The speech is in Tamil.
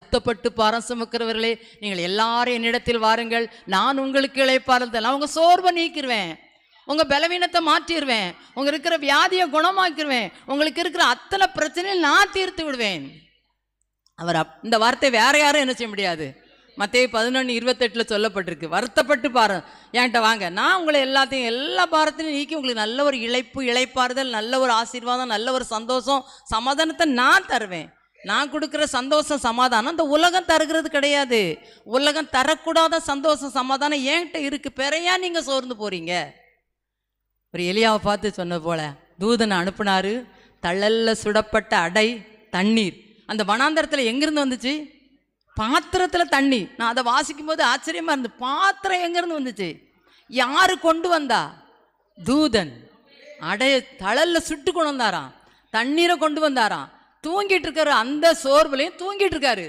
வருத்தப்பட்டு பாரம் சுமக்கிறவர்களே, நீங்கள் எல்லாரும் என்னிடத்தில் வாருங்கள், நான் உங்களுக்கு இளைப்பாறுதல். உங்க சோர்வை நீக்கிடுவேன், உங்க பலவீனத்தை மாற்றிடுவேன், உங்க இருக்கிற வியாதியை குணமாக்கிடுவேன், உங்களுக்கு இருக்கிற அத்தனை பிரச்சனையும் நான் தீர்த்து விடுவேன். அவர் இந்த வார்த்தை வேற யாரும் என்ன செய்ய முடியாது. மத்தேயு 11:28 சொல்லப்பட்டிருக்கு, வருத்தப்பட்டு பாரு என்கிட்ட வாங்க, நான் உங்களை எல்லா பாரத்தையும் நீக்கி உங்களுக்கு நல்ல ஒரு இளைப்பாறுதல், நல்ல ஒரு ஆசீர்வாதம், நல்ல ஒரு சந்தோஷம், சமாதானத்தை நான் தருவேன். நான் கொடுக்குற சந்தோஷம் சமாதானம் இந்த உலகம் தருகிறது கிடையாது. உலகம் தரக்கூடாத சந்தோஷம் சமாதானம் என்கிட்ட இருக்கு. பெறையா நீங்க சோர்ந்து போறீங்க. ஒரு எலியாவை பார்த்து சொன்ன போல தூதனை அனுப்புனாரு. தழல்ல சுடப்பட்ட அடை தண்ணீர் அந்த வனாந்தரத்தில் எங்கிருந்து வந்துச்சு? பாத்திரத்தில் தண்ணி. நான் அதை வாசிக்கும் போது ஆச்சரியமா இருந்து, பாத்திரம் எங்கிருந்து வந்துச்சு? யாரு கொண்டு வந்தா? தூதன். அடைய தழல்ல சுட்டு கொண்டு வந்தாராம், தண்ணீரை கொண்டு வந்தாராம். தூங்கிட்டு இருக்காரு, அந்த சோர்வுலையும் தூங்கிட்டு இருக்காரு.